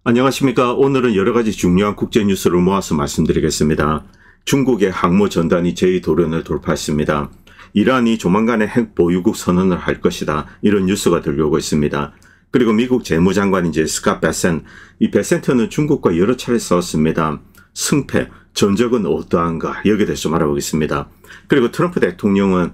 안녕하십니까. 오늘은 여러가지 중요한 국제뉴스를 모아서 말씀드리겠습니다. 중국의 항모 전단이 제2도련을 돌파했습니다. 이란이 조만간에 핵 보유국 선언을 할 것이다. 이런 뉴스가 들려오고 있습니다. 그리고 미국 재무장관인 스캇 베센, 이 베센트는 중국과 여러 차례 싸웠습니다. 승패, 전적은 어떠한가 여기에 대해서 좀 알아보겠습니다. 그리고 트럼프 대통령은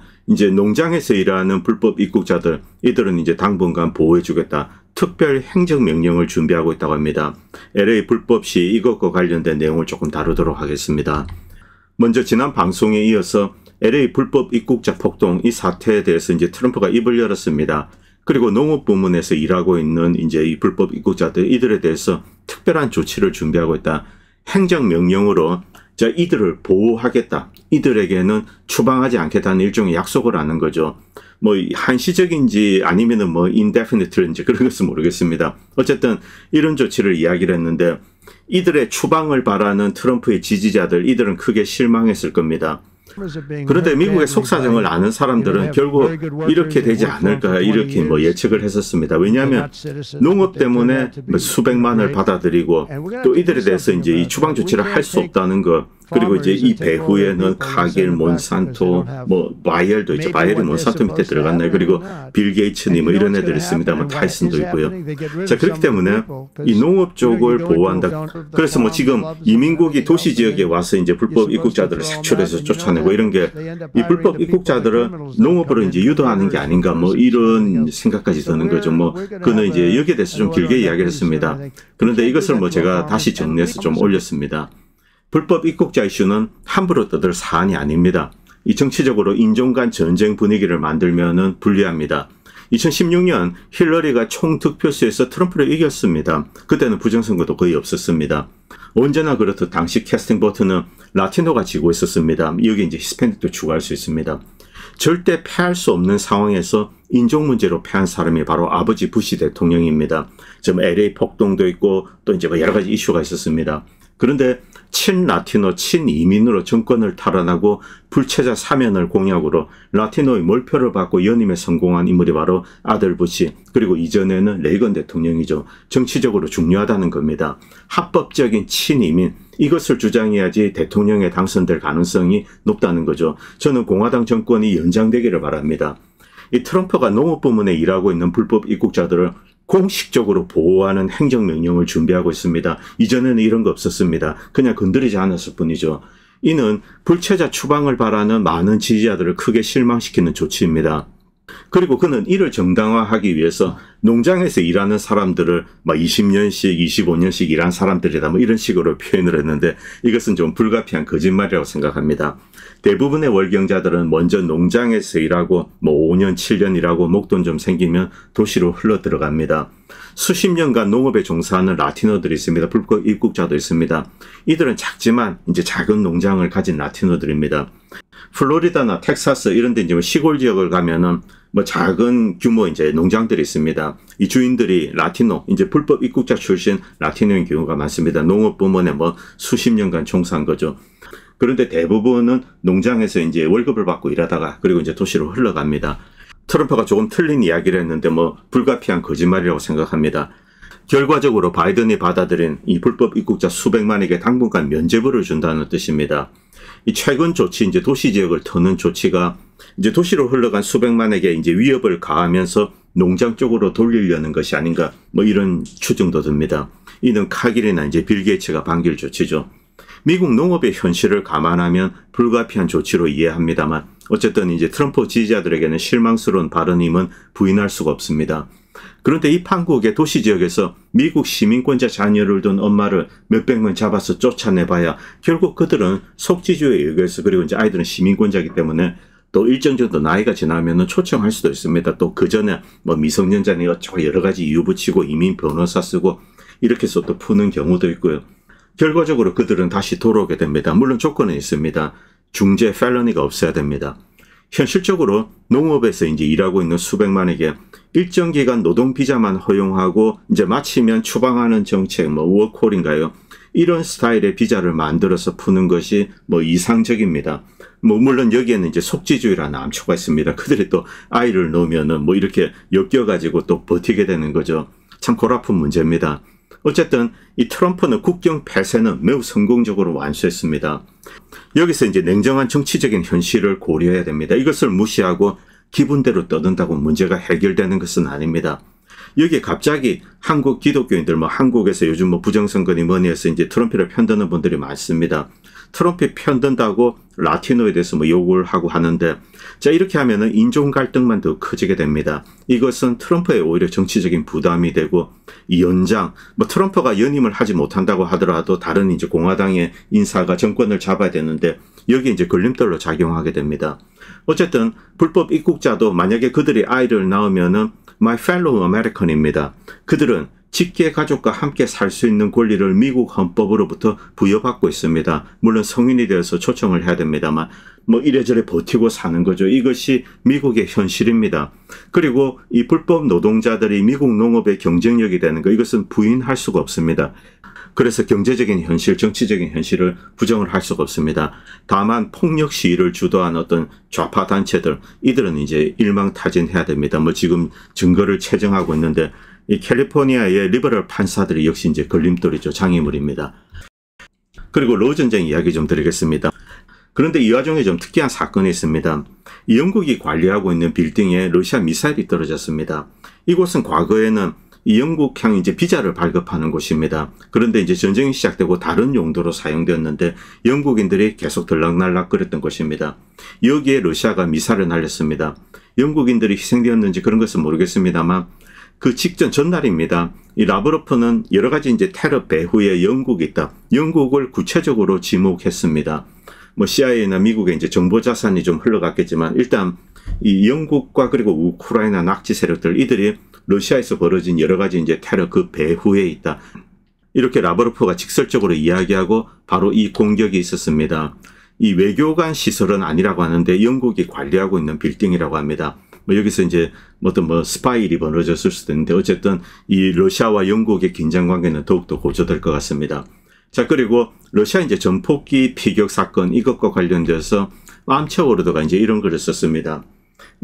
농장에서 일하는 불법 입국자들, 이들은 당분간 보호해주겠다. 특별 행정명령을 준비하고 있다고 합니다. LA 불법 시 이것과 관련된 내용을 조금 다루도록 하겠습니다. 먼저 지난 방송에 이어서 LA 불법 입국자 폭동 이 사태에 대해서 트럼프가 입을 열었습니다. 그리고 농업 부문에서 일하고 있는 이 불법 입국자들 이들에 대해서 특별한 조치를 준비하고 있다. 행정명령으로 이들을 보호하겠다. 이들에게는 추방하지 않겠다는 일종의 약속을 하는 거죠. 한시적인지 아니면은 indefinite인지 그런 것은 모르겠습니다. 어쨌든 이런 조치를 이야기를 했는데 이들의 추방을 바라는 트럼프의 지지자들 이들은 크게 실망했을 겁니다. 그런데 미국의 속사정을 아는 사람들은 결국 이렇게 되지 않을까 이렇게 예측을 했었습니다. 왜냐하면 농업 때문에 수백만을 받아들이고 또 이들에 대해서 이 추방 조치를 할 수 없다는 것, 그리고 이 배후에는 카길, 몬산토, 바이엘도 있죠. 바이엘이 몬산토 밑에 들어갔나요? 그리고 빌 게이츠니 이런 애들 있습니다. 타이슨도 있고요. 자, 그렇기 때문에 이 농업 쪽을 보호한다. 그래서 지금 이민국이 도시 지역에 와서 불법 입국자들을 색출해서 쫓아내고 이런 게 이 불법 입국자들을 농업으로 유도하는 게 아닌가 이런 생각까지 드는 거죠. 그는 여기에 대해서 좀 길게 이야기를 했습니다. 그런데 이것을 제가 다시 정리해서 좀 올렸습니다. 불법 입국자 이슈는 함부로 떠들 사안이 아닙니다. 이 정치적으로 인종 간 전쟁 분위기를 만들면은 불리합니다. 2016년 힐러리가 총득표수에서 트럼프를 이겼습니다. 그때는 부정선거도 거의 없었습니다. 언제나 그렇듯 당시 캐스팅 보트는 라티노가 지고 있었습니다. 여기 히스패닉도 추가할 수 있습니다. 절대 패할 수 없는 상황에서 인종 문제로 패한 사람이 바로 아버지 부시 대통령입니다. 지금 LA 폭동도 있고 또 여러 가지 이슈가 있었습니다. 그런데 친라티노, 친이민으로 정권을 탈환하고 불체자 사면을 공약으로 라티노의 몰표를 받고 연임에 성공한 인물이 바로 아들 부시, 그리고 이전에는 레이건 대통령이죠. 정치적으로 중요하다는 겁니다. 합법적인 친이민, 이것을 주장해야지 대통령에 당선될 가능성이 높다는 거죠. 저는 공화당 정권이 연장되기를 바랍니다. 이 트럼프가 농업 부문에 일하고 있는 불법 입국자들을 공식적으로 보호하는 행정명령을 준비하고 있습니다. 이전에는 이런 거 없었습니다. 그냥 건드리지 않았을 뿐이죠. 이는 불체자 추방을 바라는 많은 지지자들을 크게 실망시키는 조치입니다. 그리고 그는 이를 정당화하기 위해서 농장에서 일하는 사람들을 20년씩 25년씩 일한 사람들이다 이런 식으로 표현을 했는데 이것은 좀 불가피한 거짓말이라고 생각합니다. 대부분의 월경자들은 먼저 농장에서 일하고 5년 7년 일하고 목돈 좀 생기면 도시로 흘러 들어갑니다. 수십 년간 농업에 종사하는 라티노들이 있습니다. 불법 입국자도 있습니다. 이들은 작지만 작은 농장을 가진 라티노들입니다. 플로리다나 텍사스 이런 데 시골 지역을 가면은 작은 규모 농장들이 있습니다. 이 주인들이 라티노, 불법 입국자 출신 라티노인 경우가 많습니다. 농업 부문에 수십 년간 종사한 거죠. 그런데 대부분은 농장에서 월급을 받고 일하다가 그리고 도시로 흘러갑니다. 트럼프가 조금 틀린 이야기를 했는데 불가피한 거짓말이라고 생각합니다. 결과적으로 바이든이 받아들인 이 불법 입국자 수백만에게 당분간 면죄부를 준다는 뜻입니다. 이 최근 조치, 도시 지역을 터는 조치가 도시로 흘러간 수백만에게 위협을 가하면서 농장 쪽으로 돌리려는 것이 아닌가 이런 추정도 듭니다. 이는 카길이나 빌 게이츠가 반길 조치죠. 미국 농업의 현실을 감안하면 불가피한 조치로 이해합니다만 어쨌든 트럼프 지지자들에게는 실망스러운 발언임은 부인할 수가 없습니다. 그런데 이 판국의 도시 지역에서 미국 시민권자 자녀를 둔 엄마를 몇백 명 잡아서 쫓아내봐야 결국 그들은 속지주에 의해서 그리고 아이들은 시민권자이기 때문에 또 일정 정도 나이가 지나면 초청할 수도 있습니다. 또 그 전에 미성년자니 어쩌고 여러 가지 이유 붙이고 이민 변호사 쓰고 이렇게 해서 또 푸는 경우도 있고요. 결과적으로 그들은 다시 돌아오게 됩니다. 물론 조건은 있습니다. 중재 펠러니가 없어야 됩니다. 현실적으로 농업에서 일하고 있는 수백만에게 일정 기간 노동 비자만 허용하고 마치면 추방하는 정책, 워크홀인가요? 이런 스타일의 비자를 만들어서 푸는 것이 이상적입니다. 물론 여기에는 속지주의라는 암초가 있습니다. 그들이 또 아이를 놓으면은 이렇게 엮여가지고 또 버티게 되는 거죠. 참 골아픈 문제입니다. 어쨌든 이 트럼프는 국경 폐쇄는 매우 성공적으로 완수했습니다. 여기서 이제 냉정한 정치적인 현실을 고려해야 됩니다. 이것을 무시하고 기분대로 떠든다고 문제가 해결되는 것은 아닙니다. 여기에 갑자기 한국 기독교인들, 한국에서 요즘 부정선거니 뭐니 해서 이제 트럼프를 편드는 분들이 많습니다. 트럼프 편든다고 라티노에 대해서 욕을 하고 하는데, 자, 이렇게 하면은 인종 갈등만 더 커지게 됩니다. 이것은 트럼프에 오히려 정치적인 부담이 되고, 이 연장, 트럼프가 연임을 하지 못한다고 하더라도 다른 이제 공화당의 인사가 정권을 잡아야 되는데, 여기 이제 걸림돌로 작용하게 됩니다. 어쨌든 불법 입국자도 만약에 그들이 아이를 낳으면은 My fellow American입니다. 그들은 직계 가족과 함께 살 수 있는 권리를 미국 헌법으로부터 부여받고 있습니다. 물론 성인이 되어서 초청을 해야 됩니다만 이래저래 버티고 사는 거죠. 이것이 미국의 현실입니다. 그리고 이 불법 노동자들이 미국 농업의 경쟁력이 되는 거, 이것은 부인할 수가 없습니다. 그래서 경제적인 현실, 정치적인 현실을 부정을 할 수가 없습니다. 다만 폭력 시위를 주도한 어떤 좌파 단체들, 이들은 이제 일망타진해야 됩니다. 지금 증거를 채정하고 있는데, 이 캘리포니아의 리버럴 판사들이 역시 이제 걸림돌이죠. 장애물입니다. 그리고 로 전쟁 이야기 좀 드리겠습니다. 그런데 이 와중에 좀 특이한 사건이 있습니다. 이 영국이 관리하고 있는 빌딩에 러시아 미사일이 떨어졌습니다. 이곳은 과거에는 이 영국향 이제 비자를 발급하는 곳입니다. 그런데 이제 전쟁이 시작되고 다른 용도로 사용되었는데 영국인들이 계속 들락날락거렸던 것입니다. 여기에 러시아가 미사일을 날렸습니다. 영국인들이 희생되었는지 그런 것은 모르겠습니다만 그 직전 전날입니다. 이 라브로프는 여러 가지 이제 테러 배후에 영국이 있다. 영국을 구체적으로 지목했습니다. CIA나 미국의 이제 정보 자산이 좀 흘러갔겠지만 일단 이 영국과 그리고 우크라이나 낙지 세력들, 이들이 러시아에서 벌어진 여러 가지 이제 테러 그 배후에 있다. 이렇게 라브로프가 직설적으로 이야기하고 바로 이 공격이 있었습니다. 이 외교관 시설은 아니라고 하는데 영국이 관리하고 있는 빌딩이라고 합니다. 여기서 이제 어떤 스파이 일이 벌어졌을 수도 있는데 어쨌든 이 러시아와 영국의 긴장 관계는 더욱더 고조될 것 같습니다. 자, 그리고 러시아 이제 전폭기 피격 사건, 이것과 관련돼서 암체 워르드가 이제 이런 글을 썼습니다.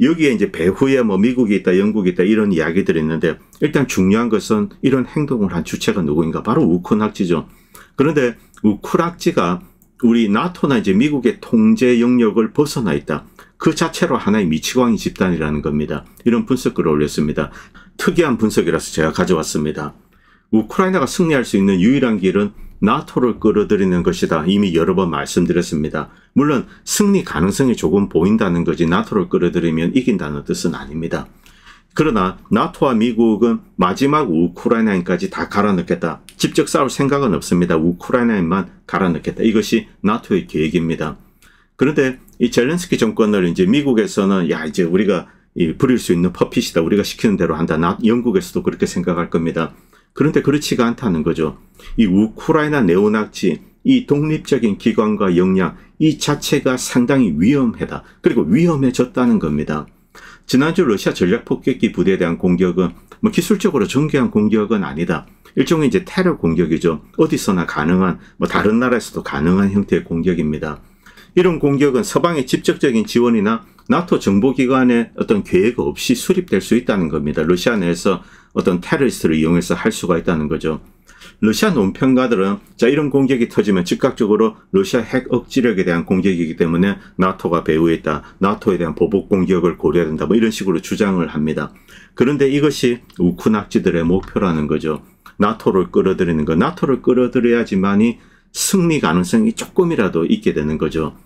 여기에 이제 배후에 미국이 있다, 영국이 있다 이런 이야기들이 있는데 일단 중요한 것은 이런 행동을 한 주체가 누구인가? 바로 우크낙지죠. 그런데 우크낙지가 우리 나토나 이제 미국의 통제 영역을 벗어나 있다. 그 자체로 하나의 미치광이 집단이라는 겁니다. 이런 분석글을 올렸습니다. 특이한 분석이라서 제가 가져왔습니다. 우크라이나가 승리할 수 있는 유일한 길은 나토를 끌어들이는 것이다. 이미 여러 번 말씀드렸습니다. 물론 승리 가능성이 조금 보인다는 거지 나토를 끌어들이면 이긴다는 뜻은 아닙니다. 그러나 나토와 미국은 마지막 우크라이나인까지 다 갈아넣겠다. 직접 싸울 생각은 없습니다. 우크라이나인만 갈아넣겠다. 이것이 나토의 계획입니다. 그런데 이 젤렌스키 정권을 이제 미국에서는 이제 우리가 부릴 수 있는 퍼핏이다. 우리가 시키는 대로 한다. 영국에서도 그렇게 생각할 겁니다. 그런데 그렇지가 않다는 거죠. 이 우크라이나 네오나치, 이 독립적인 기관과 역량, 이 자체가 상당히 위험하다. 그리고 위험해졌다는 겁니다. 지난주 러시아 전략폭격기 부대에 대한 공격은 기술적으로 정교한 공격은 아니다. 일종의 이제 테러 공격이죠. 어디서나 가능한, 다른 나라에서도 가능한 형태의 공격입니다. 이런 공격은 서방의 직접적인 지원이나 나토 정보기관의 어떤 계획 없이 수립될 수 있다는 겁니다. 러시아 내에서 어떤 테러리스트를 이용해서 할 수가 있다는 거죠. 러시아 논평가들은 이런 공격이 터지면 즉각적으로 러시아 핵 억지력에 대한 공격이기 때문에 나토가 배후에 있다. 나토에 대한 보복 공격을 고려해야 된다. 이런 식으로 주장을 합니다. 그런데 이것이 우크낙지들의 목표라는 거죠. 나토를 끌어들이는 것. 나토를 끌어들여야지만이 승리 가능성이 조금이라도 있게 되는 거죠.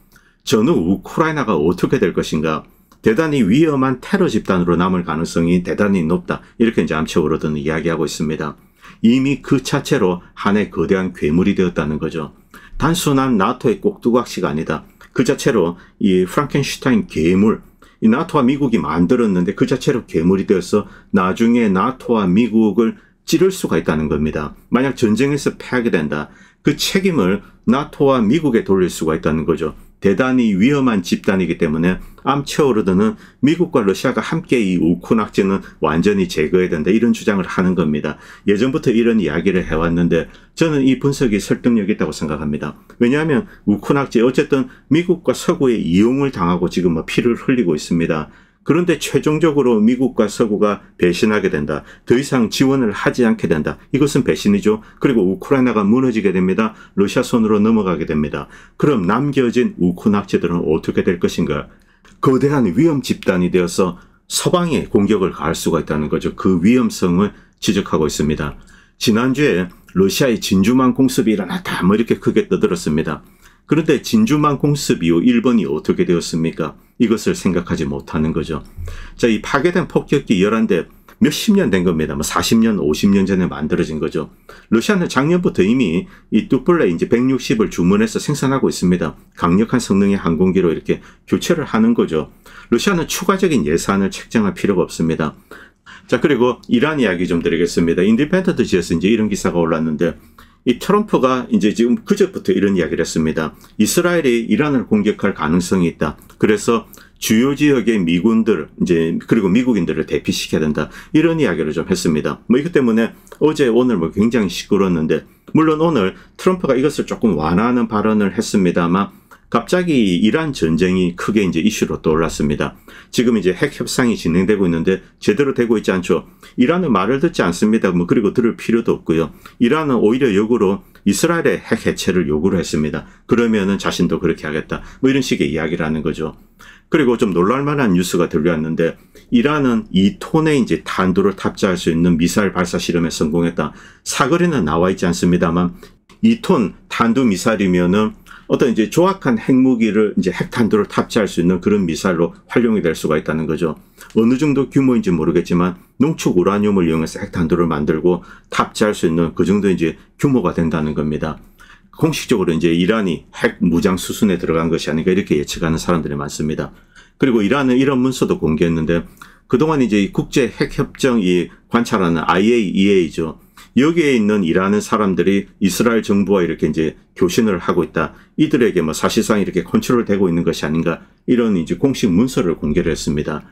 전후 우크라이나가 어떻게 될 것인가? 대단히 위험한 테러 집단으로 남을 가능성이 대단히 높다. 이렇게 이제 암체 워르드는 이야기하고 있습니다. 이미 그 자체로 하나의 거대한 괴물이 되었다는 거죠. 단순한 나토의 꼭두각시가 아니다. 그 자체로 이 프랑켄슈타인 괴물, 이 나토와 미국이 만들었는데 그 자체로 괴물이 되어서 나중에 나토와 미국을 찌를 수가 있다는 겁니다. 만약 전쟁에서 패하게 된다. 그 책임을 나토와 미국에 돌릴 수가 있다는 거죠. 대단히 위험한 집단이기 때문에 암체 워르드는 미국과 러시아가 함께 이 우크낙지는 완전히 제거해야 된다. 이런 주장을 하는 겁니다. 예전부터 이런 이야기를 해왔는데 저는 이 분석이 설득력이 있다고 생각합니다. 왜냐하면 우크낙지 어쨌든 미국과 서구의 이용을 당하고 지금 피를 흘리고 있습니다. 그런데 최종적으로 미국과 서구가 배신하게 된다. 더 이상 지원을 하지 않게 된다. 이것은 배신이죠. 그리고 우크라이나가 무너지게 됩니다. 러시아 손으로 넘어가게 됩니다. 그럼 남겨진 우크 낙제들은 어떻게 될 것인가? 거대한 위험 집단이 되어서 서방에 공격을 가할 수가 있다는 거죠. 그 위험성을 지적하고 있습니다. 지난주에 러시아의 진주만 공습이 일어났다. 뭐 이렇게 크게 떠들었습니다. 그런데 진주만 공습 이후 일본이 어떻게 되었습니까? 이것을 생각하지 못하는 거죠. 자, 이 파괴된 폭격기 11대 몇십 년 된 겁니다. 뭐 40년, 50년 전에 만들어진 거죠. 러시아는 작년부터 이미 이 뚜플레 이제 160을 주문해서 생산하고 있습니다. 강력한 성능의 항공기로 이렇게 교체를 하는 거죠. 러시아는 추가적인 예산을 책정할 필요가 없습니다. 자, 그리고 이란 이야기 좀 드리겠습니다. 인디펜던트 지에서 이제 이런 기사가 올랐는데, 이 트럼프가 이제 지금 그저부터 이런 이야기를 했습니다. 이스라엘이 이란을 공격할 가능성이 있다. 그래서 주요 지역의 미군들, 이제, 그리고 미국인들을 대피시켜야 된다. 이런 이야기를 좀 했습니다. 뭐 이것 때문에 어제, 오늘 뭐 굉장히 시끄러웠는데, 물론 오늘 트럼프가 이것을 조금 완화하는 발언을 했습니다만, 갑자기 이란 전쟁이 크게 이제 이슈로 떠올랐습니다. 지금 이제 핵 협상이 진행되고 있는데 제대로 되고 있지 않죠. 이란은 말을 듣지 않습니다. 뭐 그리고 들을 필요도 없고요. 이란은 오히려 역으로 이스라엘의 핵 해체를 요구를 했습니다. 그러면은 자신도 그렇게 하겠다. 뭐 이런 식의 이야기를 하는 거죠. 그리고 좀 놀랄만한 뉴스가 들려왔는데, 이란은 2톤의 이제 탄두를 탑재할 수 있는 미사일 발사 실험에 성공했다. 사거리는 나와 있지 않습니다만 2톤 탄두 미사일이면은 어떤 이제 조악한 핵무기를 이제 핵탄두를 탑재할 수 있는 그런 미사일로 활용이 될 수가 있다는 거죠. 어느 정도 규모인지 모르겠지만 농축 우라늄을 이용해서 핵탄두를 만들고 탑재할 수 있는 그 정도 이제 규모가 된다는 겁니다. 공식적으로 이제 이란이 핵 무장 수순에 들어간 것이 아닌가 이렇게 예측하는 사람들이 많습니다. 그리고 이란은 이런 문서도 공개했는데, 그동안 이제 국제 핵협정 이 관찰하는 IAEA죠. 여기에 있는 일하는 사람들이 이스라엘 정부와 이렇게 이제 교신을 하고 있다. 이들에게 뭐 사실상 이렇게 컨트롤되고 있는 것이 아닌가, 이런 이제 공식 문서를 공개를 했습니다.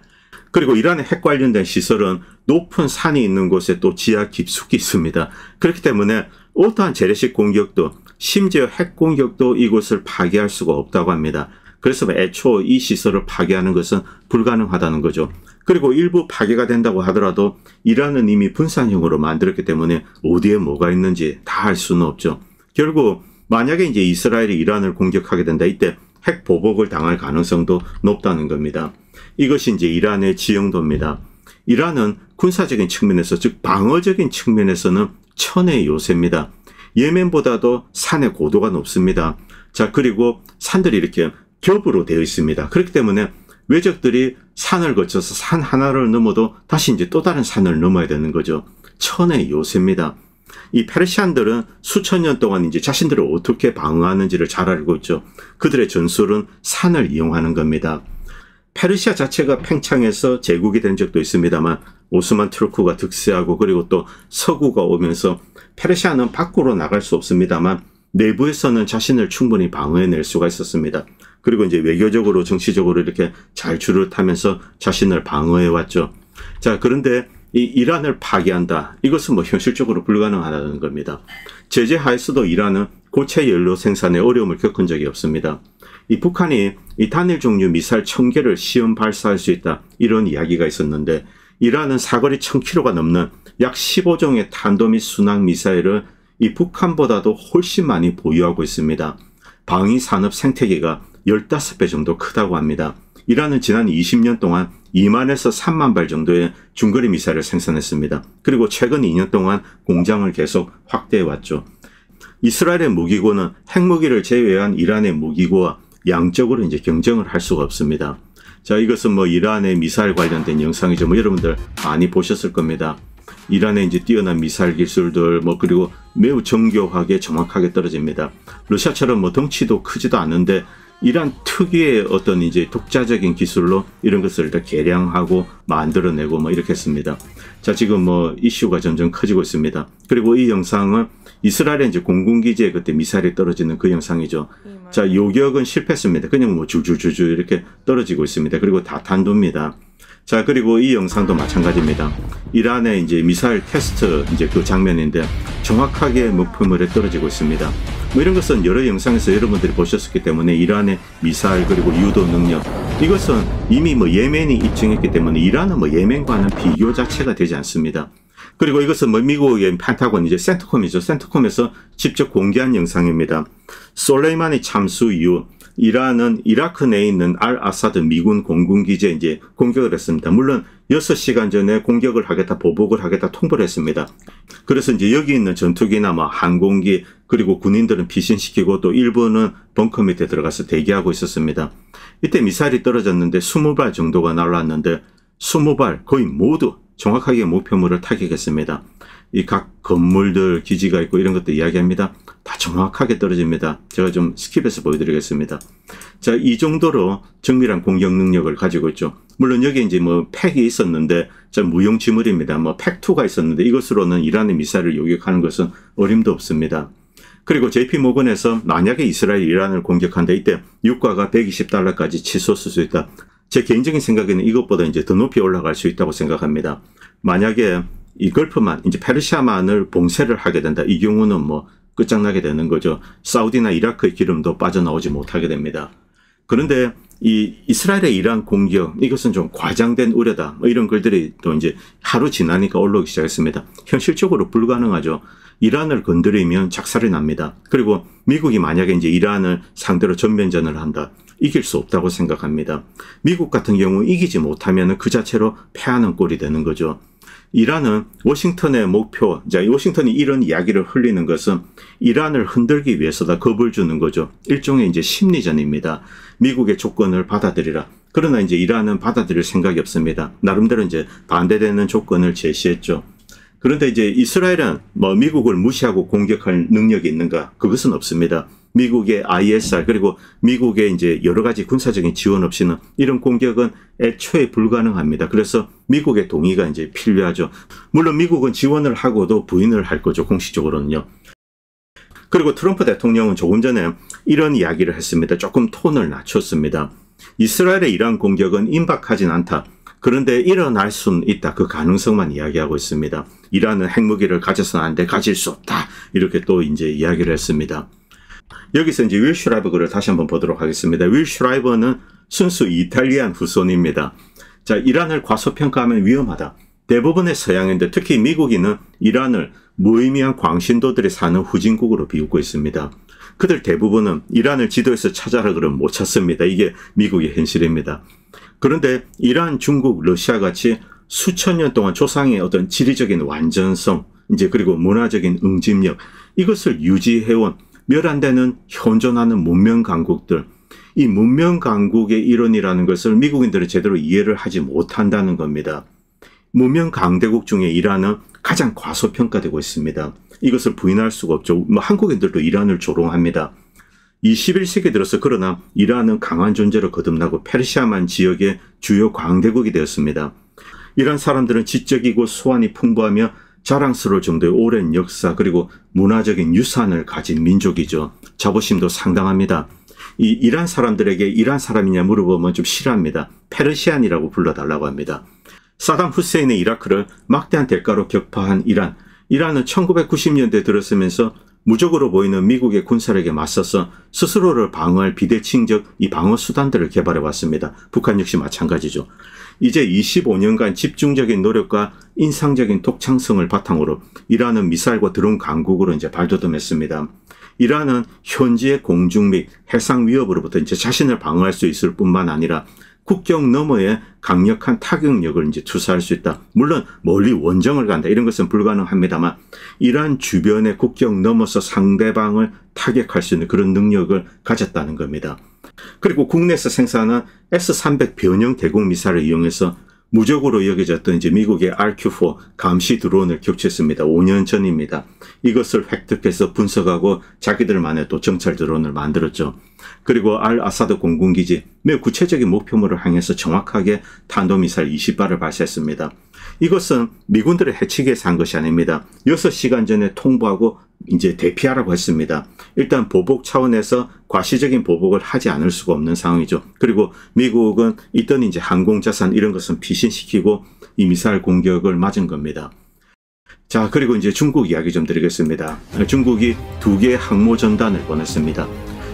그리고 이란의 핵 관련된 시설은 높은 산이 있는 곳에 또 지하 깊숙이 있습니다. 그렇기 때문에 어떠한 재래식 공격도, 심지어 핵 공격도 이곳을 파괴할 수가 없다고 합니다. 그래서 애초 이 시설을 파괴하는 것은 불가능하다는 거죠. 그리고 일부 파괴가 된다고 하더라도 이란은 이미 분산형으로 만들었기 때문에 어디에 뭐가 있는지 다 알 수는 없죠. 결국 만약에 이제 이스라엘이 이란을 공격하게 된다, 이때 핵 보복을 당할 가능성도 높다는 겁니다. 이것이 이제 이란의 지형도입니다. 이란은 군사적인 측면에서, 즉 방어적인 측면에서는 천의 요새입니다. 예멘보다도 산의 고도가 높습니다. 자, 그리고 산들이 이렇게 겹으로 되어 있습니다. 그렇기 때문에 외적들이 산을 거쳐서 산 하나를 넘어도 다시 이제 또 다른 산을 넘어야 되는 거죠. 천의 요새입니다. 이 페르시안들은 수천 년 동안 이제 자신들을 어떻게 방어하는지를 잘 알고 있죠. 그들의 전술은 산을 이용하는 겁니다. 페르시아 자체가 팽창해서 제국이 된 적도 있습니다만, 오스만 투르크가 득세하고 그리고 또 서구가 오면서 페르시아는 밖으로 나갈 수 없습니다만 내부에서는 자신을 충분히 방어해낼 수가 있었습니다. 그리고 이제 외교적으로, 정치적으로 이렇게 잘 줄을 타면서 자신을 방어해왔죠. 자, 그런데 이 이란을 파괴한다, 이것은 뭐 현실적으로 불가능하다는 겁니다. 제재 하에서도 이란은 고체 연료 생산에 어려움을 겪은 적이 없습니다. 이 북한이 이 단일 종류 미사일 1000개를 시험 발사할 수 있다, 이런 이야기가 있었는데, 이란은 사거리 1000km가 넘는 약 15종의 탄도 및 순항 미사일을 이 북한보다도 훨씬 많이 보유하고 있습니다. 방위 산업 생태계가 15배 정도 크다고 합니다. 이란은 지난 20년 동안 2만에서 3만 발 정도의 중거리 미사일을 생산했습니다. 그리고 최근 2년 동안 공장을 계속 확대해왔죠. 이스라엘의 무기고는 핵무기를 제외한 이란의 무기고와 양적으로 이제 경쟁을 할 수가 없습니다. 자, 이것은 뭐 이란의 미사일 관련된 영상이죠. 뭐 여러분들 많이 보셨을 겁니다. 이란의 이제 뛰어난 미사일 기술들, 뭐 그리고 매우 정교하게 정확하게 떨어집니다. 러시아처럼 뭐 덩치도 크지도 않은데 이란 특유의 어떤 이제 독자적인 기술로 이런 것을 다 개량하고 만들어내고 뭐 이렇게 했습니다. 자, 지금 뭐 이슈가 점점 커지고 있습니다. 그리고 이 영상은 이스라엘의 이제 공군기지에 그때 미사일이 떨어지는 그 영상이죠. 자, 요격은 실패했습니다. 그냥 뭐 줄줄줄줄 이렇게 떨어지고 있습니다. 그리고 다 탄도입니다. 자, 그리고 이 영상도 마찬가지입니다. 이란의 이제 미사일 테스트 이제 그 장면인데 정확하게 목표물에 떨어지고 있습니다. 뭐 이런 것은 여러 영상에서 여러분들이 보셨기 때문에 이란의 미사일 그리고 유도 능력, 이것은 이미 예멘이 입증했기 때문에 이란은 예멘과는 비교 자체가 되지 않습니다. 그리고 이것은 미국의 펜타곤, 이제 센트콤이죠. 센트콤에서 직접 공개한 영상입니다. 솔레이마니 참수 이후 이란은 이라크 내에 있는 알 아사드 미군 공군기지에 이제 공격을 했습니다. 물론 6시간 전에 공격을 하겠다, 보복을 하겠다 통보를 했습니다. 그래서 이제 여기 있는 전투기나 항공기 그리고 군인들은 피신시키고 또 일부는 벙커 밑에 들어가서 대기하고 있었습니다. 이때 미사일이 떨어졌는데 20발 정도가 날아왔는데 20발 거의 모두 정확하게 목표물을 타격했습니다. 이 각 건물들, 기지가 있고 이런 것도 이야기합니다. 다 정확하게 떨어집니다. 제가 좀 스킵해서 보여드리겠습니다. 자, 이 정도로 정밀한 공격 능력을 가지고 있죠. 물론 여기 이제 팩이 있었는데, 무용지물입니다. 팩2가 있었는데 이것으로는 이란의 미사일을 요격하는 것은 어림도 없습니다. 그리고 JP모건에서 만약에 이스라엘이 이란을 공격한다, 이때 유가가 $120까지 치솟을 수 있다. 제 개인적인 생각에는 이것보다 이제 더 높이 올라갈 수 있다고 생각합니다. 만약에 이 걸프만, 이제 페르시아만을 봉쇄를 하게 된다. 이 경우는 끝장나게 되는 거죠. 사우디나 이라크의 기름도 빠져나오지 못하게 됩니다. 그런데 이 이스라엘의 이란 공격, 이것은 좀 과장된 우려다. 이런 글들이 또 이제 하루 지나니까 올라오기 시작했습니다. 현실적으로 불가능하죠. 이란을 건드리면 작살이 납니다. 그리고 미국이 만약에 이제 이란을 상대로 전면전을 한다. 이길 수 없다고 생각합니다. 미국 같은 경우 이기지 못하면 그 자체로 패하는 꼴이 되는 거죠. 이란은 워싱턴의 목표, 워싱턴이 이런 이야기를 흘리는 것은 이란을 흔들기 위해서다, 겁을 주는 거죠. 일종의 이제 심리전입니다. 미국의 조건을 받아들이라. 그러나 이제 이란은 받아들일 생각이 없습니다. 나름대로 이제 반대되는 조건을 제시했죠. 그런데 이제 이스라엘은 미국을 무시하고 공격할 능력이 있는가? 그것은 없습니다. 미국의 ISR 그리고 미국의 이제 여러 가지 군사적인 지원 없이는 이런 공격은 애초에 불가능합니다. 그래서 미국의 동의가 이제 필요하죠. 물론 미국은 지원을 하고도 부인을 할 거죠. 공식적으로는요. 그리고 트럼프 대통령은 조금 전에 이런 이야기를 했습니다. 조금 톤을 낮췄습니다. 이스라엘의 이란 공격은 임박하진 않다. 그런데 일어날 수는 있다. 그 가능성만 이야기하고 있습니다. 이란은 핵무기를 가져서는 안 돼, 가질 수 없다. 이렇게 또 이제 이야기를 했습니다. 여기서 이제 윌 슈라이버 글을 다시 한번 보도록 하겠습니다. 윌 슈라이버는 순수 이탈리안 후손입니다. 자, 이란을 과소평가하면 위험하다. 대부분의 서양인들, 특히 미국인은 이란을 무의미한 광신도들이 사는 후진국으로 비웃고 있습니다. 그들 대부분은 이란을 지도에서 찾아라 그러면 못 찾습니다. 이게 미국의 현실입니다. 그런데 이란, 중국, 러시아 같이 수천 년 동안 조상의 어떤 지리적인 완전성, 이제 그리고 문화적인 응집력, 이것을 유지해온 몇 안 되는 현존하는 문명 강국들, 이 문명 강국의 일원이라는 것을 미국인들은 제대로 이해를 하지 못한다는 겁니다. 문명 강대국 중에 이란은 가장 과소평가되고 있습니다. 이것을 부인할 수가 없죠. 한국인들도 이란을 조롱합니다. 21세기 들어서 그러나 이란은 강한 존재로 거듭나고 페르시아만 지역의 주요 강대국이 되었습니다. 이란 사람들은 지적이고 소환이 풍부하며 자랑스러울 정도의 오랜 역사 그리고 문화적인 유산을 가진 민족이죠. 자부심도 상당합니다. 이 이란 사람들에게 이란 사람이냐 물어보면 좀 싫어합니다. 페르시안이라고 불러달라고 합니다. 사담 후세인의 이라크를 막대한 대가로 격파한 이란은 1990년대 들어서면서 무적으로 보이는 미국의 군사력에 맞서서 스스로를 방어할 비대칭적 이 방어 수단들을 개발해 왔습니다. 북한 역시 마찬가지죠. 이제 25년간 집중적인 노력과 인상적인 독창성을 바탕으로 이란은 미사일과 드론 강국으로 이제 발돋움했습니다. 이란은 현지의 공중 및 해상 위협으로부터 이제 자신을 방어할 수 있을 뿐만 아니라 국경 너머에 강력한 타격력을 이제 투사할 수 있다. 물론 멀리 원정을 간다. 이런 것은 불가능합니다만 이란 주변의 국경 넘어서 상대방을 타격할 수 있는 그런 능력을 가졌다는 겁니다. 그리고 국내에서 생산한 S-300 변형 대공 미사일을 이용해서 무적으로 여겨졌던 이제 미국의 RQ-4 감시 드론을 격추했습니다. 5년 전입니다. 이것을 획득해서 분석하고 자기들만의 또 정찰 드론을 만들었죠. 그리고 알 아사드 공군기지 매우 구체적인 목표물을 향해서 정확하게 탄도미사일 20발을 발사했습니다. 이것은 미군들을 해치기 위해서 한 것이 아닙니다. 6시간 전에 통보하고 이제 대피하라고 했습니다. 일단 보복 차원에서 과시적인 보복을 하지 않을 수가 없는 상황이죠. 그리고 미국은 있던 이제 항공자산 이런 것은 피신시키고 이 미사일 공격을 맞은 겁니다. 자, 그리고 이제 중국 이야기 좀 드리겠습니다. 중국이 2개의 항모 전단을 보냈습니다.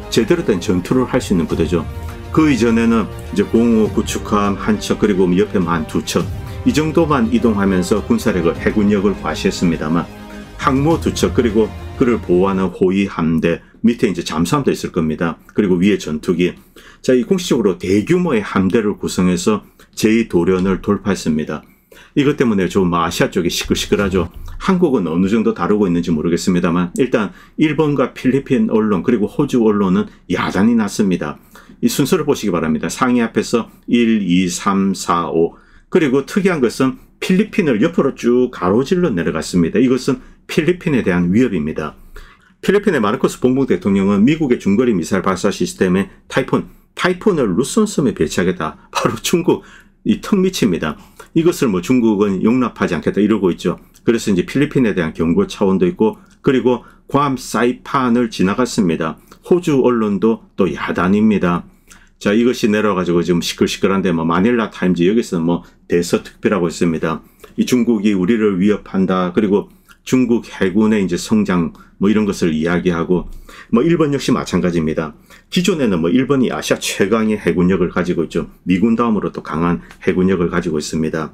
제대로 된 전투를 할 수 있는 부대죠. 그 이전에는 이제 공호, 구축함 한 척, 그리고 옆에 한 두 척, 이 정도만 이동하면서 군사력을, 해군력을 과시했습니다만, 항모 두 척, 그리고 그를 보호하는 호위 함대, 밑에 이제 잠수함도 있을 겁니다. 그리고 위에 전투기. 자, 이 공식적으로 대규모의 함대를 구성해서 제2도련을 돌파했습니다. 이것 때문에 좀 아시아 쪽이 시끌시끌하죠. 한국은 어느 정도 다루고 있는지 모르겠습니다만, 일단 일본과 필리핀 언론, 그리고 호주 언론은 야단이 났습니다. 이 순서를 보시기 바랍니다. 상위 앞에서 1, 2, 3, 4, 5. 그리고 특이한 것은 필리핀을 옆으로 쭉 가로질러 내려갔습니다. 이것은 필리핀에 대한 위협입니다. 필리핀의 마르코스 봉봉 대통령은 미국의 중거리 미사일 발사 시스템의 타이푼을 루손섬에 배치하겠다. 바로 중국 이 턱 밑입니다. 이것을 뭐 중국은 용납하지 않겠다 이러고 있죠. 그래서 이제 필리핀에 대한 경고 차원도 있고, 그리고 괌 사이판을 지나갔습니다. 호주 언론도 또 야단입니다. 자, 이것이 내려가지고 지금 시끌시끌한데, 뭐 마닐라 타임즈 여기서는 뭐 대서특필하고 있습니다. 이 중국이 우리를 위협한다. 그리고 중국 해군의 이제 성장 뭐 이런 것을 이야기하고, 뭐 일본 역시 마찬가지입니다. 기존에는 뭐 일본이 아시아 최강의 해군력을 가지고 있죠. 미군 다음으로 또 강한 해군력을 가지고 있습니다.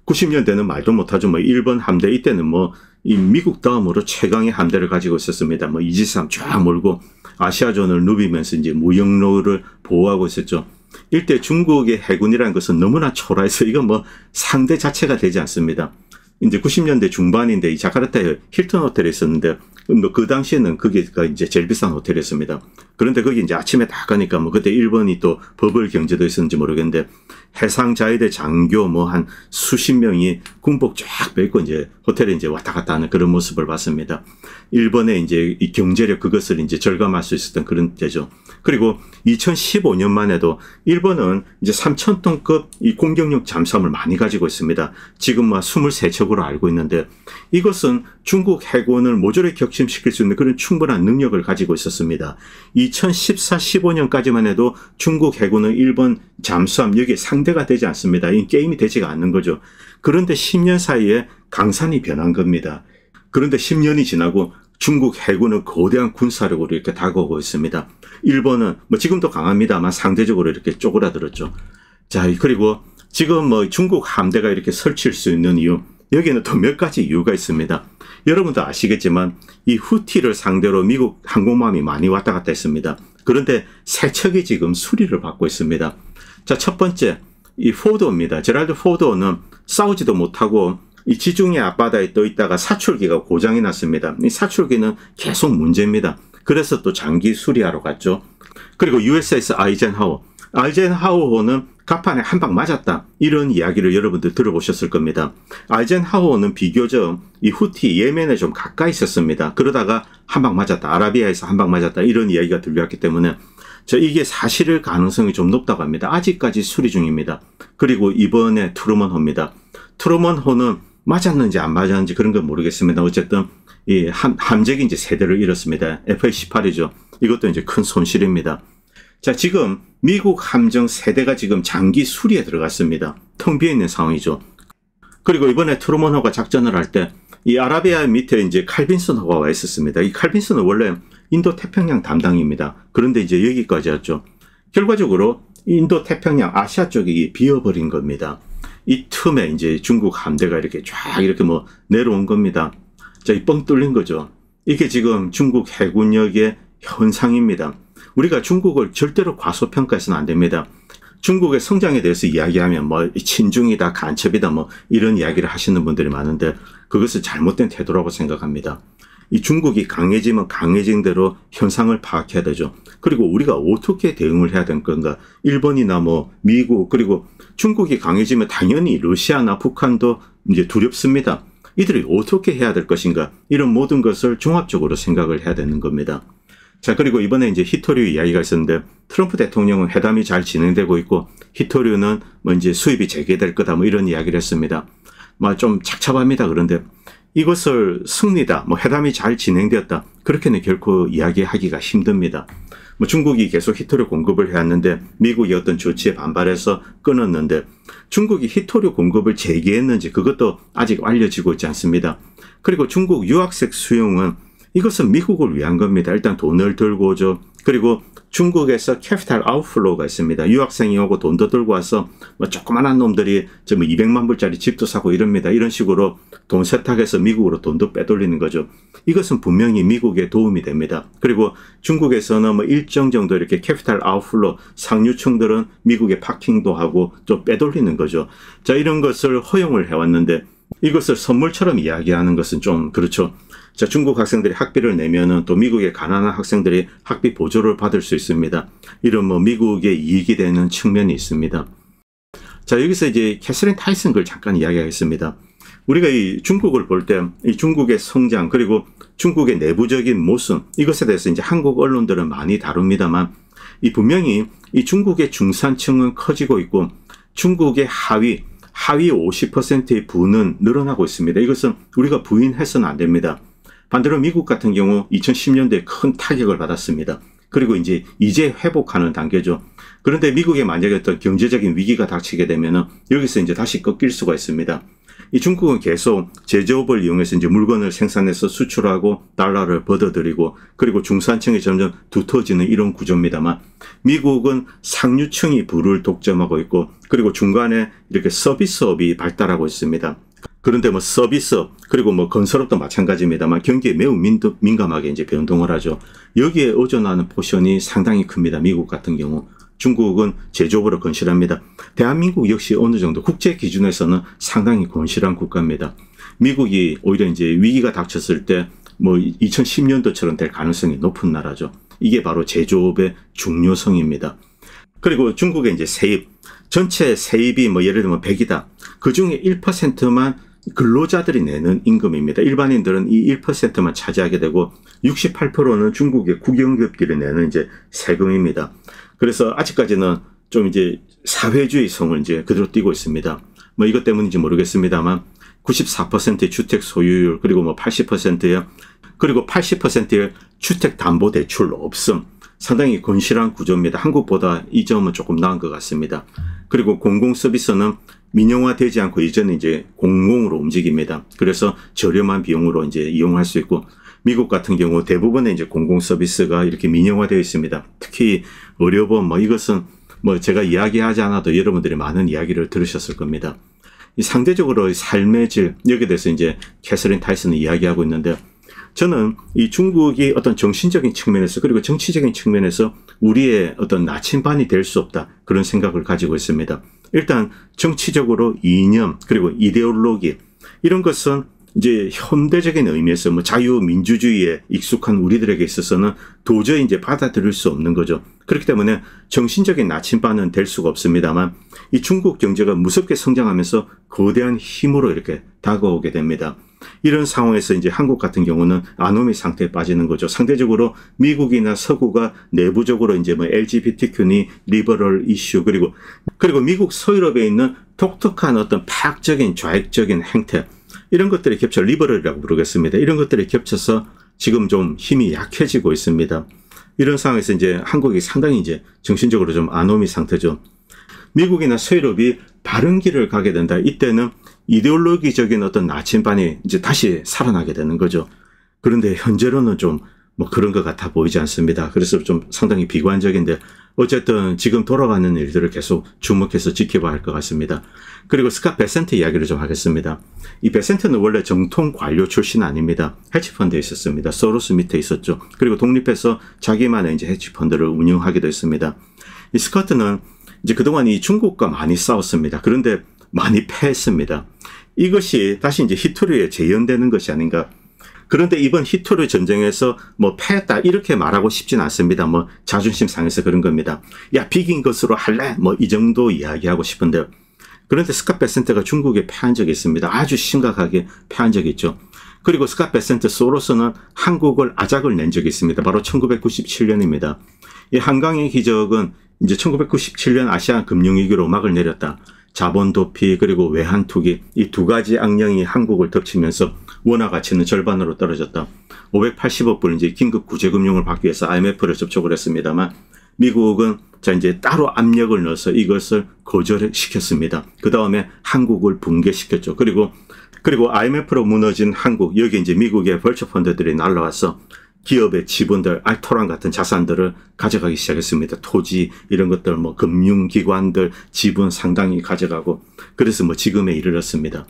90년대는 말도 못하죠. 뭐 일본 함대, 이때는 뭐 이 미국 다음으로 최강의 함대를 가지고 있었습니다. 뭐 이지스함 쫙 몰고 아시아존을 누비면서 이제 무역로를 보호하고 있었죠. 이때 중국의 해군이라는 것은 너무나 초라해서 이건 뭐 상대 자체가 되지 않습니다. 이제 90년대 중반인데 이 자카르타에 힐튼 호텔에 있었는데, 뭐 그 당시에는 그게가 이제 제일 비싼 호텔이었습니다. 그런데 거기 이제 아침에 딱 가니까 뭐 그때 일본이 또 버블 경제도 있었는지 모르겠는데, 해상자위대 장교 뭐 한 수십 명이 군복 쫙 빼고 이제 호텔에 이제 왔다 갔다 하는 그런 모습을 봤습니다. 일본의 이제 이 경제력, 그것을 이제 절감할 수 있었던 그런 때죠. 그리고 2015년만 해도 일본은 이제 3,000톤급 이 공격용 잠수함을 많이 가지고 있습니다. 지금 뭐 23척으로 알고 있는데, 이것은 중국 해군을 모조리 격침시킬 수 있는 그런 충분한 능력을 가지고 있었습니다. 2014-15년까지만 해도 중국 해군은 일본 잠수함 여기에 상대가 되지 않습니다. 이 게임이 되지가 않는 거죠. 그런데 10년 사이에 강산이 변한 겁니다. 그런데 10년이 지나고 중국 해군은 거대한 군사력으로 이렇게 다가오고 있습니다. 일본은 뭐 지금도 강합니다만 상대적으로 이렇게 쪼그라들었죠. 자, 그리고 지금 뭐 중국 함대가 이렇게 설칠 수 있는 이유, 여기에는 또 몇 가지 이유가 있습니다. 여러분도 아시겠지만 이 후티를 상대로 미국 항공모함이 많이 왔다 갔다 했습니다. 그런데 세 척이 지금 수리를 받고 있습니다. 자, 첫 번째 이 포도입니다. 제랄드 포도는 싸우지도 못하고 이 지중해 앞바다에 떠 있다가 사출기가 고장이 났습니다. 이 사출기는 계속 문제입니다. 그래서 또 장기 수리하러 갔죠. 그리고 USS 아이젠하워는 갑판에 한 방 맞았다, 이런 이야기를 여러분들 들어보셨을 겁니다. 아이젠하워는 비교적 이 후티 예멘에 좀 가까이 있었습니다. 그러다가 한 방 맞았다, 아라비아에서 한 방 맞았다, 이런 이야기가 들려왔기 때문에 이게 사실일 가능성이 좀 높다고 합니다. 아직까지 수리 중입니다. 그리고 이번에 트루먼호입니다. 트루먼호는 맞았는지 안 맞았는지 그런 건 모르겠습니다. 어쨌든 이 함재기 이제 세대를 잃었습니다. FA-18이죠. 이것도 이제 큰 손실입니다. 자, 지금 미국 함정 세대가 지금 장기 수리에 들어갔습니다. 텅 비어 있는 상황이죠. 그리고 이번에 트루먼호가 작전을 할 때 이 아라비아 밑에 이제 칼빈슨호가 와 있었습니다. 이 칼빈슨은 원래 인도 태평양 담당입니다. 그런데 이제 여기까지 왔죠. 결과적으로 인도 태평양 아시아 쪽이 비어버린 겁니다. 이 틈에 이제 중국 함대가 이렇게 쫙 이렇게 뭐 내려온 겁니다. 자, 이 뻥 뚫린 거죠. 이게 지금 중국 해군력의 현상입니다. 우리가 중국을 절대로 과소평가해서는 안 됩니다. 중국의 성장에 대해서 이야기하면 뭐 친중이다, 간첩이다, 뭐 이런 이야기를 하시는 분들이 많은데, 그것은 잘못된 태도라고 생각합니다. 이 중국이 강해지면 강해진 대로 현상을 파악해야 되죠. 그리고 우리가 어떻게 대응을 해야 될 건가? 일본이나 뭐 미국, 그리고 중국이 강해지면 당연히 러시아나 북한도 이제 두렵습니다. 이들이 어떻게 해야 될 것인가? 이런 모든 것을 종합적으로 생각을 해야 되는 겁니다. 자, 그리고 이번에 이제 히토류 이야기가 있었는데, 트럼프 대통령은 회담이 잘 진행되고 있고 히토류는 뭐 이제 수입이 재개될 거다, 뭐 이런 이야기를 했습니다. 뭐 좀 착잡합니다. 그런데 이것을 승리다, 뭐 회담이 잘 진행되었다, 그렇게는 결코 이야기하기가 힘듭니다. 뭐 중국이 계속 히토류 공급을 해왔는데 미국이 어떤 조치에 반발해서 끊었는데, 중국이 히토류 공급을 재개했는지 그것도 아직 알려지고 있지 않습니다. 그리고 중국 유학생 수용은 이것은 미국을 위한 겁니다. 일단 돈을 들고 오죠. 그리고 중국에서 캐피탈 아웃플로우가 있습니다. 유학생이 오고 돈도 들고 와서 뭐 조그만한 놈들이 뭐 200만 불짜리 집도 사고 이럽니다. 이런 식으로 돈 세탁해서 미국으로 돈도 빼돌리는 거죠. 이것은 분명히 미국에 도움이 됩니다. 그리고 중국에서는 뭐 일정 정도 이렇게 캐피탈 아웃플로우 상류층들은 미국에 파킹도 하고 좀 빼돌리는 거죠. 자, 이런 것을 허용을 해왔는데 이것을 선물처럼 이야기하는 것은 좀 그렇죠. 자, 중국 학생들이 학비를 내면은 또 미국의 가난한 학생들이 학비 보조를 받을 수 있습니다. 이런 뭐 미국의 이익이 되는 측면이 있습니다. 자, 여기서 이제 캐서린 타이슨 글 잠깐 이야기하겠습니다. 우리가 이 중국을 볼 때 이 중국의 성장 그리고 중국의 내부적인 모습 이것에 대해서 이제 한국 언론들은 많이 다룹니다만 이 분명히 이 중국의 중산층은 커지고 있고 중국의 하위 50%의 부는 늘어나고 있습니다. 이것은 우리가 부인해서는 안 됩니다. 반대로 미국 같은 경우 2010년대에 큰 타격을 받았습니다. 그리고 이제 회복하는 단계죠. 그런데 미국에 만약에 어떤 경제적인 위기가 닥치게 되면은 여기서 이제 다시 꺾일 수가 있습니다. 이 중국은 계속 제조업을 이용해서 이제 물건을 생산해서 수출하고 달러를 벌어들이고 그리고 중산층이 점점 두터워지는 이런 구조입니다만 미국은 상류층이 부를 독점하고 있고 그리고 중간에 이렇게 서비스업이 발달하고 있습니다. 그런데 뭐 서비스업 그리고 뭐 건설업도 마찬가지입니다만 경기에 매우 민감하게 이제 변동을 하죠. 여기에 의존하는 포션이 상당히 큽니다. 미국 같은 경우. 중국은 제조업으로 건실합니다. 대한민국 역시 어느 정도 국제 기준에서는 상당히 건실한 국가입니다. 미국이 오히려 이제 위기가 닥쳤을 때 뭐 2010년도처럼 될 가능성이 높은 나라죠. 이게 바로 제조업의 중요성입니다. 그리고 중국의 이제 세입, 전체 세입이 뭐 예를 들면 100이다. 그 중에 1%만 근로자들이 내는 임금입니다. 일반인들은 이 1%만 차지하게 되고 68%는 중국의 국영기업들이 내는 이제 세금입니다. 그래서 아직까지는 좀 이제 사회주의 성을 이제 그대로 띠고 있습니다. 뭐 이것 때문인지 모르겠습니다만 94%의 주택 소유율 그리고 뭐 80%의 그리고 80%의 주택 담보 대출 없음. 상당히 건실한 구조입니다. 한국보다 이 점은 조금 나은 것 같습니다. 그리고 공공 서비스는 민영화되지 않고 이제는 이제 공공으로 움직입니다. 그래서 저렴한 비용으로 이제 이용할 수 있고 미국 같은 경우 대부분의 이제 공공 서비스가 이렇게 민영화되어 있습니다. 특히 의료보험 뭐 이것은 뭐 제가 이야기하지 않아도 여러분들이 많은 이야기를 들으셨을 겁니다. 이 상대적으로 삶의 질 여기에 대해서 이제 캐서린 타이슨은 이야기하고 있는데 저는 이 중국이 어떤 정신적인 측면에서 그리고 정치적인 측면에서 우리의 어떤 나침반이 될 수 없다 그런 생각을 가지고 있습니다. 일단 정치적으로 이념 그리고 이데올로기 이런 것은 이제 현대적인 의미에서 뭐 자유민주주의에 익숙한 우리들에게 있어서는 도저히 이제 받아들일 수 없는 거죠. 그렇기 때문에 정신적인 나침반은 될 수가 없습니다만 이 중국 경제가 무섭게 성장하면서 거대한 힘으로 이렇게 다가오게 됩니다. 이런 상황에서 이제 한국 같은 경우는 아노미 상태에 빠지는 거죠. 상대적으로 미국이나 서구가 내부적으로 이제 뭐 LGBTQ니 리버럴 이슈 그리고 미국 서유럽에 있는 독특한 어떤 파악적인 좌익적인 행태 이런 것들이 겹쳐 리버럴이라고 부르겠습니다. 이런 것들이 겹쳐서 지금 좀 힘이 약해지고 있습니다. 이런 상황에서 이제 한국이 상당히 이제 정신적으로 좀 아노미 상태죠. 미국이나 서유럽이 바른 길을 가게 된다. 이때는 이데올로기적인 어떤 나침반이 이제 다시 살아나게 되는 거죠. 그런데 현재로는 좀 뭐 그런 것 같아 보이지 않습니다. 그래서 좀 상당히 비관적인데 어쨌든 지금 돌아가는 일들을 계속 주목해서 지켜봐야 할 것 같습니다. 그리고 스캇 베센트 이야기를 좀 하겠습니다. 이 베센트는 원래 정통 관료 출신 아닙니다. 헤지펀드에 있었습니다. 소로스 밑에 있었죠. 그리고 독립해서 자기만의 이제 헤지펀드를 운영하기도 했습니다. 이 스캇는 이제 그동안 이 중국과 많이 싸웠습니다. 그런데 많이 패했습니다. 이것이 다시 이제 히토리에 재현되는 것이 아닌가. 그런데 이번 히토리 전쟁에서 뭐 패했다 이렇게 말하고 싶진 않습니다. 뭐 자존심 상해서 그런 겁니다. 야 비긴 것으로 할래? 뭐 이 정도 이야기하고 싶은데요. 그런데 스캇 베센트가 중국에 패한 적이 있습니다. 아주 심각하게 패한 적이 있죠. 그리고 스캇 베센트 소로스는 한국을 아작을 낸 적이 있습니다. 바로 1997년입니다. 이 한강의 기적은 이제 1997년 아시아 금융위기로 막을 내렸다. 자본 도피 그리고 외환 투기 이 두 가지 악령이 한국을 덮치면서 원화 가치는 절반으로 떨어졌다. 580억 불 이제 긴급 구제금융을 받기 위해서 IMF를 접촉을 했습니다만 미국은 자 이제 따로 압력을 넣어서 이것을 거절시켰습니다. 그 다음에 한국을 붕괴시켰죠. 그리고 IMF로 무너진 한국 여기 이제 미국의 벌처 펀드들이 날라와서 기업의 지분들, 알토란 같은 자산들을 가져가기 시작했습니다. 토지 이런 것들 뭐 금융기관들 지분 상당히 가져가고 그래서 뭐 지금에 이르렀습니다.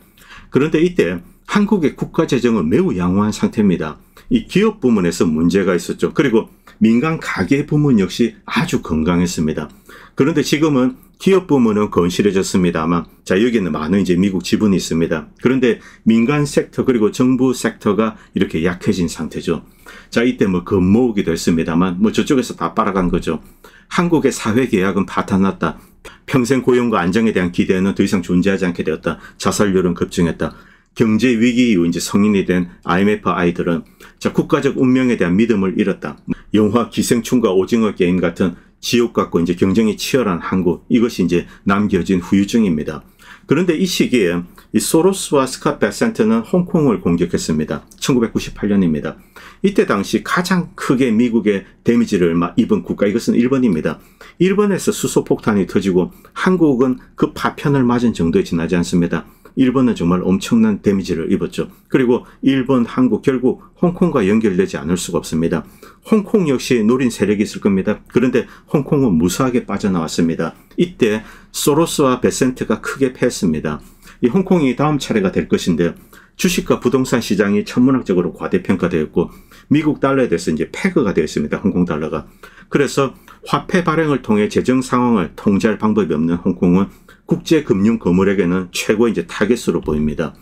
그런데 이때 한국의 국가 재정은 매우 양호한 상태입니다. 이 기업 부문에서 문제가 있었죠. 그리고 민간 가계 부문 역시 아주 건강했습니다. 그런데 지금은 기업 부문은 건실해졌습니다만 자 여기는 많은 이제 미국 지분이 있습니다. 그런데 민간 섹터 그리고 정부 섹터가 이렇게 약해진 상태죠. 자 이때 뭐 겁모으기도 했습니다만 뭐 저쪽에서 다 빨아간 거죠. 한국의 사회계약은 파탄났다. 평생 고용과 안정에 대한 기대는 더 이상 존재하지 않게 되었다. 자살률은 급증했다. 경제 위기 이후 이제 성인이 된 IMF 아이들은 자 국가적 운명에 대한 믿음을 잃었다. 영화 기생충과 오징어 게임 같은 지옥 같고 이제 경쟁이 치열한 한국 이것이 이제 남겨진 후유증입니다. 그런데 이 시기에 이 소로스와 스캇 베센트는 홍콩을 공격했습니다. 1998년입니다. 이때 당시 가장 크게 미국의 데미지를 입은 국가 이것은 일본입니다. 일본에서 수소폭탄이 터지고 한국은 그 파편을 맞은 정도에 지나지 않습니다. 일본은 정말 엄청난 데미지를 입었죠. 그리고 일본, 한국 결국 홍콩과 연결되지 않을 수가 없습니다. 홍콩 역시 노린 세력이 있을 겁니다. 그런데 홍콩은 무수하게 빠져나왔습니다. 이때 소로스와 베센트가 크게 패했습니다. 이 홍콩이 다음 차례가 될 것인데 주식과 부동산 시장이 천문학적으로 과대평가되었고 미국 달러에 대해서 이제 패거가 되었습니다. 홍콩 달러가. 그래서 화폐 발행을 통해 재정 상황을 통제할 방법이 없는 홍콩은 국제금융 거물에게는 최고의 이제 타겟으로 보입니다.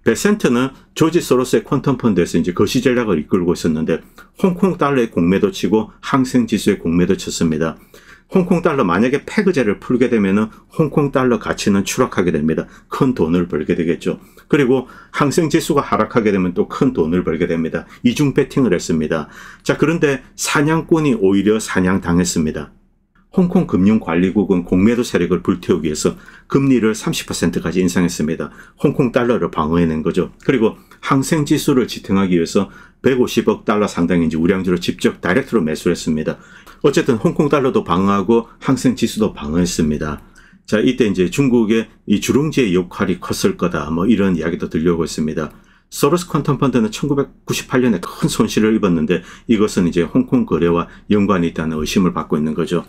베센트는 조지 소로스의 퀀텀 펀드에서 이제 거시 전략을 이끌고 있었는데 홍콩 달러의 공매도 치고 항생 지수의 공매도 쳤습니다. 홍콩 달러 만약에 패거제를 풀게 되면은 홍콩 달러 가치는 추락하게 됩니다. 큰 돈을 벌게 되겠죠. 그리고 항생 지수가 하락하게 되면 또 큰 돈을 벌게 됩니다. 이중 배팅을 했습니다. 자, 그런데 사냥꾼이 오히려 사냥당했습니다. 홍콩 금융관리국은 공매도 세력을 불태우기 위해서 금리를 30%까지 인상했습니다. 홍콩 달러를 방어해낸 거죠. 그리고 항생 지수를 지탱하기 위해서 150억 달러 상당의 이제 우량주를 직접 다이렉트로 매수했습니다. 어쨌든 홍콩 달러도 방어하고 항생 지수도 방어했습니다. 자, 이때 이제 중국의 이 주룽지의 역할이 컸을 거다. 뭐 이런 이야기도 들려오고 있습니다. 소로스 퀀텀 펀드는 1998년에 큰 손실을 입었는데 이것은 이제 홍콩 거래와 연관이 있다는 의심을 받고 있는 거죠.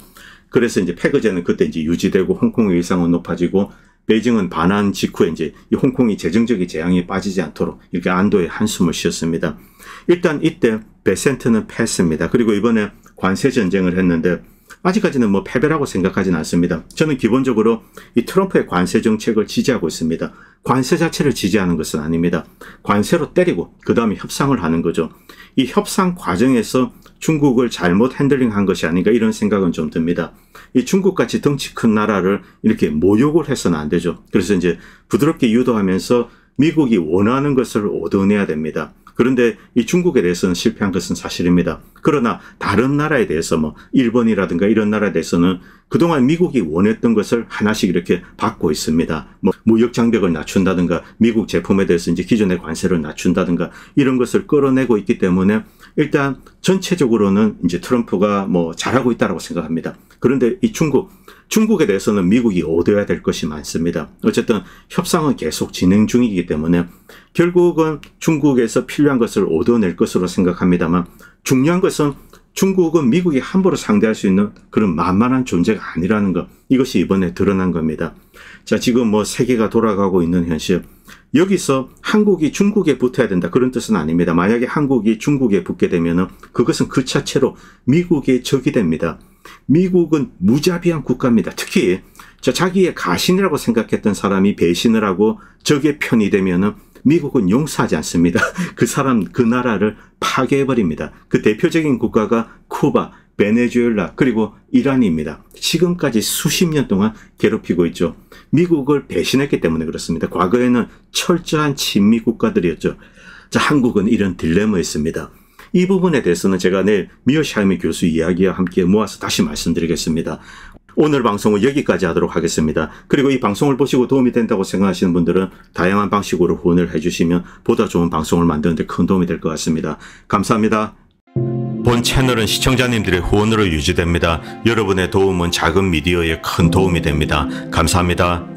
그래서 이제 패거제는 그때 이제 유지되고 홍콩의 위상은 높아지고 베이징은 반환 직후에 이제 이 홍콩이 재정적인 재앙에 빠지지 않도록 이렇게 안도의 한숨을 쉬었습니다. 일단 이때 베센트는 패했습니다. 그리고 이번에 관세 전쟁을 했는데 아직까지는 뭐 패배라고 생각하지는 않습니다. 저는 기본적으로 이 트럼프의 관세 정책을 지지하고 있습니다. 관세 자체를 지지하는 것은 아닙니다. 관세로 때리고 그 다음에 협상을 하는 거죠. 이 협상 과정에서 중국을 잘못 핸들링한 것이 아닌가 이런 생각은 좀 듭니다. 이 중국같이 덩치 큰 나라를 이렇게 모욕을 해서는 안 되죠. 그래서 이제 부드럽게 유도하면서 미국이 원하는 것을 얻어내야 됩니다. 그런데 이 중국에 대해서는 실패한 것은 사실입니다. 그러나 다른 나라에 대해서 뭐 일본이라든가 이런 나라에 대해서는 그동안 미국이 원했던 것을 하나씩 이렇게 받고 있습니다. 뭐 무역 장벽을 낮춘다든가 미국 제품에 대해서 이제 기존의 관세를 낮춘다든가 이런 것을 끌어내고 있기 때문에 일단 전체적으로는 이제 트럼프가 뭐 잘하고 있다라고 생각합니다. 그런데 이 중국에 대해서는 미국이 얻어야 될 것이 많습니다. 어쨌든 협상은 계속 진행 중이기 때문에 결국은 중국에서 필요한 것을 얻어낼 것으로 생각합니다만 중요한 것은 중국은 미국이 함부로 상대할 수 있는 그런 만만한 존재가 아니라는 것. 이것이 이번에 드러난 겁니다. 자, 지금 뭐 세계가 돌아가고 있는 현실. 여기서 한국이 중국에 붙어야 된다. 그런 뜻은 아닙니다. 만약에 한국이 중국에 붙게 되면은 그것은 그 자체로 미국의 적이 됩니다. 미국은 무자비한 국가입니다. 특히 자기의 가신이라고 생각했던 사람이 배신을 하고 적의 편이 되면은 미국은 용서하지 않습니다. 그 사람, 그 나라를 파괴해버립니다. 그 대표적인 국가가 쿠바, 베네수엘라, 그리고 이란입니다. 지금까지 수십 년 동안 괴롭히고 있죠. 미국을 배신했기 때문에 그렇습니다. 과거에는 철저한 친미 국가들이었죠. 자, 한국은 이런 딜레마에 있습니다. 이 부분에 대해서는 제가 내일 미어샤이미 교수 이야기와 함께 모아서 다시 말씀드리겠습니다. 오늘 방송은 여기까지 하도록 하겠습니다. 그리고 이 방송을 보시고 도움이 된다고 생각하시는 분들은 다양한 방식으로 후원을 해주시면 보다 좋은 방송을 만드는 데 큰 도움이 될 것 같습니다. 감사합니다. 본 채널은 시청자님들의 후원으로 유지됩니다. 여러분의 도움은 작은 미디어에 큰 도움이 됩니다. 감사합니다.